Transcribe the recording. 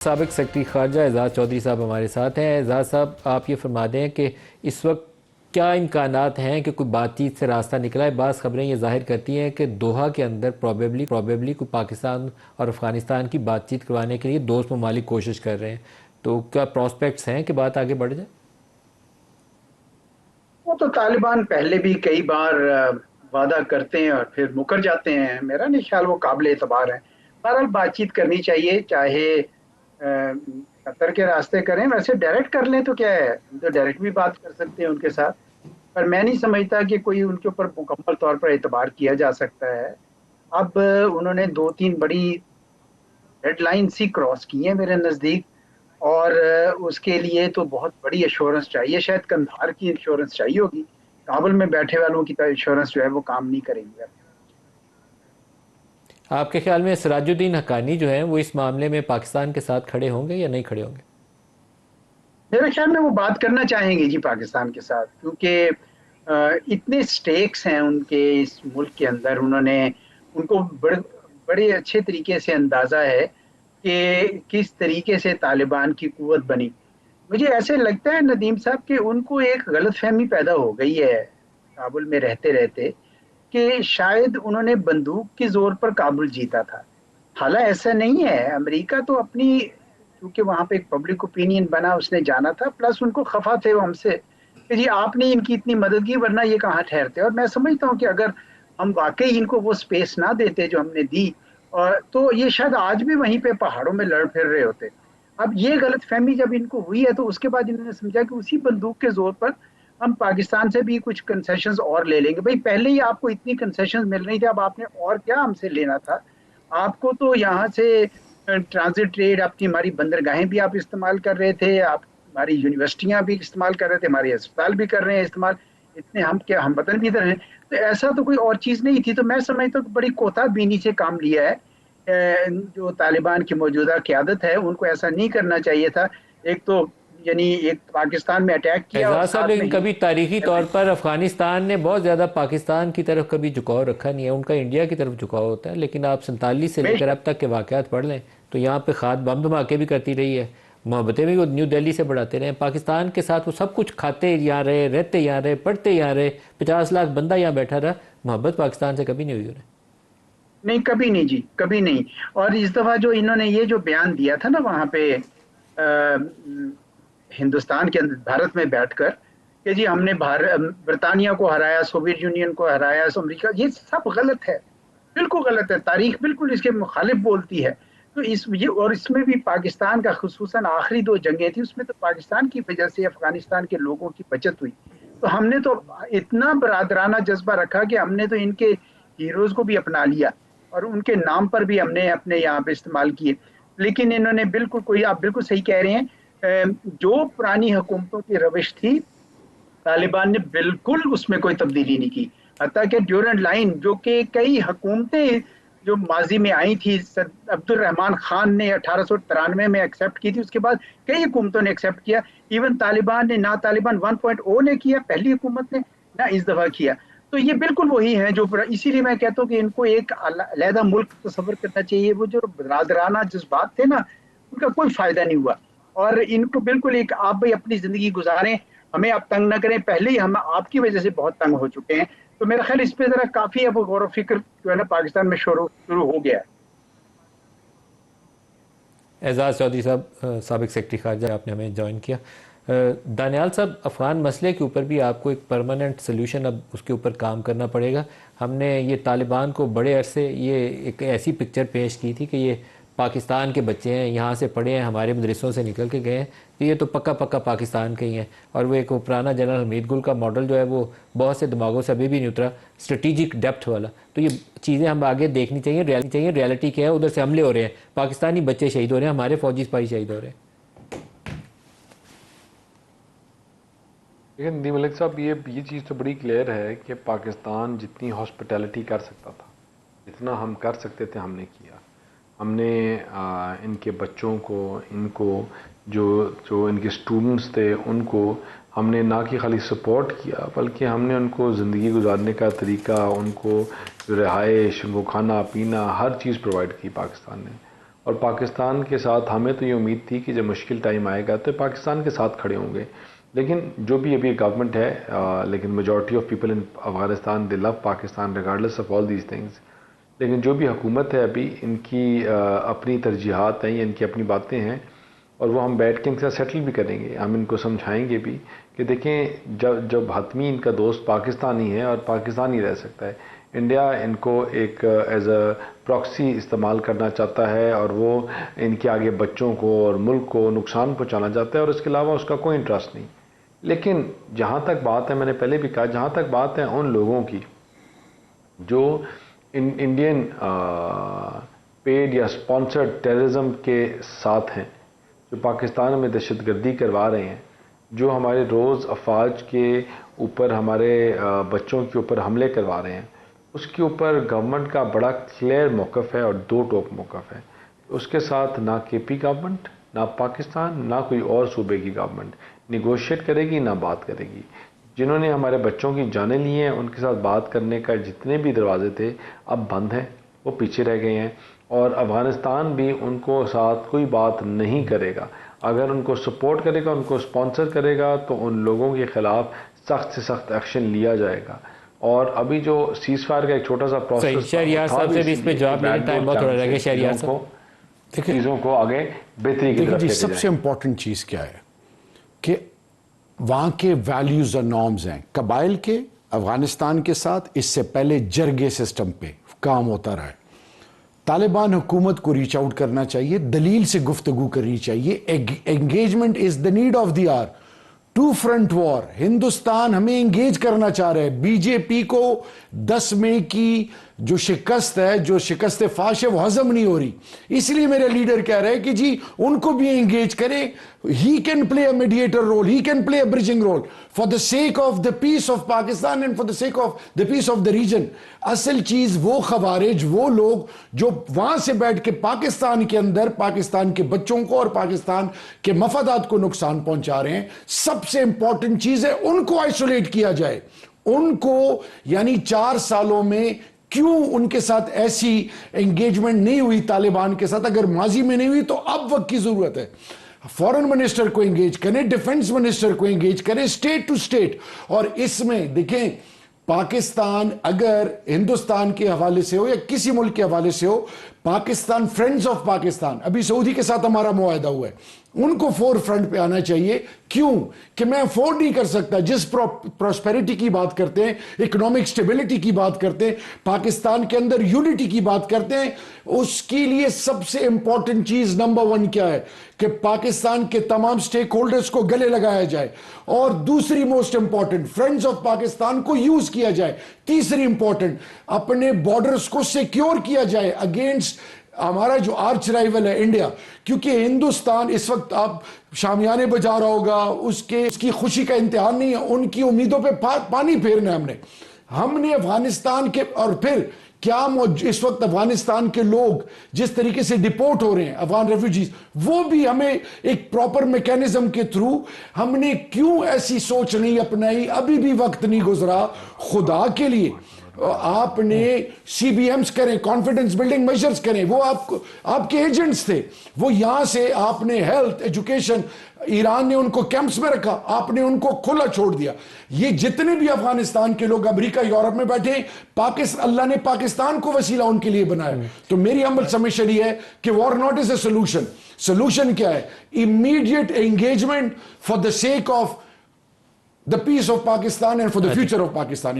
سابق سیکرٹری خارجہ اعزاز چودھری صاحب ہمارے ساتھ ہیں۔ اعزاز صاحب، آپ یہ فرما دیں کہ اس وقت کیا امکانات ہیں کہ کوئی بات چیت سے راستہ نکلا ہے؟ بعض خبریں یہ ظاہر کرتی ہیں کہ دوحہ کے اندر پروبیبلی کوئی پاکستان اور افغانستان کی بات چیت کروانے کے لیے دوست ممالک کوشش کر رہے ہیں، تو کیا پراسپیکٹس ہیں کہ بات آگے بڑھ جائے؟ وہ تو طالبان پہلے بھی کئی بار وعدہ کرتے ہیں اور پھر مکر جاتے ہیں۔ میرا نہیں خیال وہ قابل اعتبار ہے۔ بہرحال بات چیت کرنی چاہیے، چاہے قطر کے راستے کریں، ویسے ڈائریکٹ کر لیں تو کیا ہے، ہم تو ڈائریکٹ بھی بات کر سکتے ہیں ان کے ساتھ، پر میں نہیں سمجھتا کہ کوئی ان کے اوپر مکمل طور پر اعتبار کیا جا سکتا ہے۔ اب انہوں نے دو تین بڑی ریڈ لائن سی کراس کی ہیں میرے نزدیک، اور اس کے لیے تو بہت بڑی ایشورنس چاہیے، شاید کندھار کی ایشورنس چاہیے ہوگی، کابل میں بیٹھے والوں کی ایشورنس جو ہے وہ کام نہیں کریں گے۔ آپ کے خیال میں سراج الدین حقانی جو ہیں وہ اس معاملے میں پاکستان کے ساتھ کھڑے ہوں گے یا نہیں کھڑے ہوں گے؟ میرے خیال میں وہ بات کرنا چاہیں گے جی پاکستان کے ساتھ، کیونکہ اتنے سٹیکس ہیں ان کے اس ملک کے اندر، انہوں نے ان کو بڑے اچھے طریقے سے اندازہ ہے کہ کس طریقے سے طالبان کی قوت بنی۔ مجھے ایسے لگتا ہے ندیم صاحب کہ ان کو ایک غلط فہمی پیدا ہو گئی ہے کابل میں رہتے رہتے، کہ شاید انہوں نے بندوق کے زور پر کابل جیتا تھا۔ حالانکہ ایسا نہیں ہے، امریکہ تو اپنی، کیونکہ وہاں پہ ایک پبلک اوپینین بنا، اس نے جانا تھا، پلس ان کو خفا تھے وہ ہم سے کہ جی آپ نے ان کی اتنی مدد کی، ورنہ یہ کہاں ٹھہرتے۔ اور میں سمجھتا ہوں کہ اگر ہم واقعی ان کو وہ سپیس نہ دیتے جو ہم نے دی، اور تو یہ شاید آج بھی وہیں پہ پہاڑوں میں لڑ پھر رہے ہوتے۔ اب یہ غلط فہمی جب ان کو ہوئی ہے تو اس کے بعد انہوں نے سمجھا کہ اسی بندوق کے زور پر ہم پاکستان سے بھی کچھ کنسیشنز اور لے لیں گے۔ بھائی پہلے ہی آپ کو اتنی کنسیشنز مل رہی تھی، اب آپ نے اور کیا ہم سے لینا تھا؟ آپ کو تو یہاں سے ٹرانزٹ ٹریڈ، آپ کی ہماری بندرگاہیں بھی آپ استعمال کر رہے تھے، آپ ہماری یونیورسٹیاں بھی استعمال کر رہے تھے، ہمارے اسپتال بھی کر رہے ہیں استعمال، اتنے ہم کیا ہم وطن بھی ادھر ہیں، تو ایسا تو کوئی اور چیز نہیں تھی۔ تو میں سمجھتا ہوں کہ بڑی کوتا بینی سے کام لیا ہے جو طالبان کی موجودہ قیادت ہے، ان کو ایسا نہیں کرنا چاہیے تھا۔ ایک تو یعنی ایک پاکستان میں اٹیک کیا اور اعزاز صاحب، ساتھ میں لیکن کبھی تاریخی طور پر افغانستان نے بہت زیادہ پاکستان کی طرف کبھی جھکاؤ رکھا نہیں ہے، ان کا انڈیا کی طرف جھکاؤ ہوتا ہے، لیکن آپ 47 سے لے کر اب تک کے واقعات پڑھ لیں تو یہاں پہ خاد بم دھماکے بھی کرتی رہی ہے، محبتیں بھی وہ نیو دہلی سے بڑھاتے رہے ہیں، پاکستان کے ساتھ وہ سب کچھ کھاتے یہاں رہے، رہتے یہاں رہے، پڑھتے یہاں رہے، 50 لاکھ بندہ یہاں بیٹھا رہا، محبت پاکستان سے کبھی نہیں ہوئی انہیں۔ نہیں، کبھی نہیں جی، کبھی نہیں۔ اور اس دفعہ جو انہوں نے یہ جو بیان دیا تھا نا وہاں پہ ہندوستان کے اندر بھارت میں بیٹھ کر کہ جی ہم نے برطانیہ کو ہرایا، سوویت یونین کو ہرایا، امریکہ، یہ سب غلط ہے، بالکل غلط ہے، تاریخ بالکل اس کے مخالف بولتی ہے۔ تو اور اس میں بھی پاکستان کا خصوصاً آخری دو جنگیں تھیں، اس میں تو پاکستان کی وجہ سے افغانستان کے لوگوں کی بچت ہوئی۔ تو ہم نے تو اتنا برادرانہ جذبہ رکھا کہ ہم نے تو ان کے ہیروز کو بھی اپنا لیا اور ان کے نام پر بھی ہم نے اپنے یہاں پہ استعمال کیے۔ لیکن انہوں نے بالکل کوئی، آپ بالکل صحیح کہہ رہے ہیں، جو پرانی حکومتوں کی روش تھی طالبان نے بالکل اس میں کوئی تبدیلی نہیں کی، حتیٰ کہ ڈیورنٹ لائن جو کہ کئی حکومتیں جو ماضی میں آئی تھی، عبد الرحمان خان نے 1893 میں ایکسیپٹ کی تھی، اس کے بعد کئی حکومتوں نے ایکسیپٹ کیا، ایون طالبان نے، نہ طالبان 1.0 نے کیا پہلی حکومت نے، نہ اس دفعہ کیا۔ تو یہ بالکل وہی ہیں جو، اسی لیے میں کہتا ہوں کہ ان کو ایک علیحدہ ملک تصور کرنا چاہیے۔ وہ جو برادرانہ جذبات تھے نا، ان کا کوئی فائدہ نہیں ہوا، اور ان کو بالکل ایک آپ بھی اپنی زندگی گزاریں، ہمیں آپ تنگ نہ کریں، پہلے ہی ہم آپ کی وجہ سے بہت تنگ ہو چکے ہیں۔ تو میرا خیال اس پہ ذرا کافی اب غور و فکر جو ہے نا پاکستان میں شروع ہو گیا ہے۔ اعزاز چودھری صاحب، سابق سیکرٹری خارجہ، آپ نے ہمیں جوائن کیا۔ دانیال صاحب، افغان مسئلے کے اوپر بھی آپ کو ایک پرماننٹ سلوشن اب اس کے اوپر کام کرنا پڑے گا۔ ہم نے یہ طالبان کو بڑے عرصے یہ ایک ایسی پکچر پیش کی تھی کہ یہ پاکستان کے بچے ہیں، یہاں سے پڑھے ہیں، ہمارے مدرسوں سے نکل کے گئے ہیں، کہ یہ تو پکا پکا پاکستان کے ہی ہیں، اور وہ ایک پرانا جنرل حمید گل کا ماڈل جو ہے وہ بہت سے دماغوں سے ابھی بھی نہیں اترا، اسٹریٹجک ڈیپتھ والا۔ تو یہ چیزیں ہم آگے دیکھنی چاہیے، ریالٹی کیا ہے، ادھر سے حملے ہو رہے ہیں، پاکستانی بچے شہید ہو رہے ہیں، ہمارے فوجی سپاہی شہید ہو رہے ہیں۔ لیکن ندیم ملک صاحب، یہ چیز تو بڑی کلیئر ہے کہ پاکستان جتنی ہاسپٹیلٹی کر سکتا تھا، جتنا ہم کر سکتے تھے، ہم نے کیا۔ ہم نے ان کے بچوں کو، ان کو جو ان کے اسٹوڈنٹس تھے، ان کو ہم نے نہ کہ خالی سپورٹ کیا، بلکہ ہم نے ان کو زندگی گزارنے کا طریقہ، ان کو رہائش، ان کو کھانا پینا، ہر چیز پرووائڈ کی پاکستان نے۔ اور پاکستان کے ساتھ ہمیں تو یہ امید تھی کہ جب مشکل ٹائم آئے گا تو پاکستان کے ساتھ کھڑے ہوں گے. لیکن جو بھی ابھی گورنمنٹ ہے لیکن majority of people in Afghanistan they love Pakistan regardless of all these things. لیکن جو بھی حکومت ہے ابھی ان کی اپنی ترجیحات ہیں یا ان کی اپنی باتیں ہیں اور وہ ہم بیٹھ کے ان کے ساتھ سیٹل بھی کریں گے. ہم ان کو سمجھائیں گے بھی کہ دیکھیں جب حتمی ان کا دوست پاکستانی ہے اور پاکستان ہی رہ سکتا ہے. انڈیا ان کو ایک ایز اے پراکسی استعمال کرنا چاہتا ہے اور وہ ان کے آگے بچوں کو اور ملک کو نقصان پہنچانا چاہتا ہے اور اس کے علاوہ اس کا کوئی انٹرسٹ نہیں. لیکن جہاں تک بات ہے میں نے پہلے بھی کہا جہاں تک بات ہے ان لوگوں کی جو انڈین پیڈ یا سپانسرڈ ٹیررزم کے ساتھ ہیں, جو پاکستان میں دہشت گردی کروا رہے ہیں, جو ہمارے روز افواج کے اوپر ہمارے بچوں کے اوپر حملے کروا رہے ہیں, اس کے اوپر گورنمنٹ کا بڑا کلیئر موقف ہے اور دو ٹوک موقف ہے. اس کے ساتھ نہ کے پی گورنمنٹ, نہ پاکستان, نہ کوئی اور صوبے کی گورنمنٹ نیگوشیٹ کرے گی, نہ بات کرے گی. جنہوں نے ہمارے بچوں کی جانیں لی ہیں ان کے ساتھ بات کرنے کا جتنے بھی دروازے تھے اب بند ہیں, وہ پیچھے رہ گئے ہیں. اور افغانستان بھی ان کو ساتھ کوئی بات نہیں کرے گا. اگر ان کو سپورٹ کرے گا, ان کو سپانسر کرے گا تو ان لوگوں کے خلاف سخت سے سخت ایکشن لیا جائے گا. اور ابھی جو سیز فائر کا ایک چھوٹا سا پروسیس شہریار صاحب سے بھی اس پہ جواب لینے ٹائم بہت تھوڑا رہ گیا. شہریار صاحب چیزوں کو آگے بہتری کی طرف جی, سب سے امپورٹنٹ چیز کیا ہے کہ وہاں کے ویلیوز اور نارمز ہیں قبائل کے. افغانستان کے ساتھ اس سے پہلے جرگے سسٹم پہ کام ہوتا رہا ہے. طالبان حکومت کو ریچ آؤٹ کرنا چاہیے, دلیل سے گفتگو کرنی چاہیے. Engagement is the need of the hour. Two front war. Hindustan ہمیں انگیج کرنا چاہ رہے ہیں. بی جے پی کو 10 مئی کی جو شکست ہے, جو شکست فاش ہے, وہ ہضم نہیں ہو رہی. اس لیے میرے لیڈر کہہ رہے ہیں کہ جی ان کو بھی انگیج کریں. He can play a mediator role, he can play a bridging role for the sake of the peace of Pakistan and for the sake of the peace of the region. اصل چیز وہ خوارج, وہ لوگ جو وہاں سے بیٹھ کے پاکستان کے اندر پاکستان کے بچوں کو اور پاکستان کے مفادات کو نقصان پہنچا رہے ہیں, سب سے امپورٹنٹ چیز ہے ان کو آئسولیٹ کیا جائے. ان کو یعنی 4 سالوں میں کیوں ان کے ساتھ ایسی انگیجمنٹ نہیں ہوئی طالبان کے ساتھ؟ اگر ماضی میں نہیں ہوئی تو اب وقت کی ضرورت ہے. فورن منسٹر کو انگیج کریں, ڈیفنس منسٹر کو انگیج کریں, اسٹیٹ ٹو اسٹیٹ. اور اس میں دیکھیں پاکستان اگر ہندوستان کے حوالے سے ہو یا کسی ملک کے حوالے سے ہو, پاکستان فرینڈز آف پاکستان, ابھی سعودی کے ساتھ ہمارا معاہدہ ہوا ہے, ان کو فور فرنٹ پہ آنا چاہیے. کیوں کہ میں افورڈ نہیں کر سکتا. جس پراسپیرٹی کی بات کرتے ہیں, اکنامک سٹیبلٹی کی بات کرتے ہیں, پاکستان کے اندر یونٹی کی بات کرتے ہیں, اس کے لیے سب سے امپورٹنٹ چیز نمبر 1 کیا ہے کہ پاکستان کے تمام سٹیک ہولڈرز کو گلے لگایا جائے. اور دوسری most important, friends of Pakistan کو یوز کیا جائے. تیسری امپورٹنٹ, اپنے بارڈرز کو سیکیور کیا جائے اگینسٹ ہمارا جو آرچ رائیول ہے انڈیا. کیونکہ ہندوستان اس وقت آپ شامیانے بجا رہا ہوگا, اس کی خوشی کا امتحان نہیں ہے. ان کی امیدوں پہ پانی پھیرنا ہے ہم نے افغانستان کے. اور پھر کیا اس وقت افغانستان کے لوگ جس طریقے سے ڈپورٹ ہو رہے ہیں, افغان ریفیوجیز, وہ بھی ہمیں ایک پراپر میکینزم کے تھرو ہم نے کیوں ایسی سوچ نہیں اپنائی؟ ابھی بھی وقت نہیں گزرا. خدا کے لیے آپ نے سی بی ایمز کریں, کانفیڈنس بلڈنگ میجرز کریں. وہ آپ کے ایجنٹس تھے, وہ یہاں سے آپ نے ہیلتھ, ایجوکیشن, ایران نے ان کو کیمپس میں رکھا, آپ نے ان کو کھلا چھوڑ دیا. یہ جتنے بھی افغانستان کے لوگ امریکہ یورپ میں بیٹھے ہیں, اللہ نے پاکستان کو وسیلہ ان کے لیے بنایا. تو میری ہمبل سبمیشن یہ ہے کہ were not is a solution. Solution کیا ہے؟ Immediate engagement for the sake of the peace of Pakistan and for the future of Pakistan.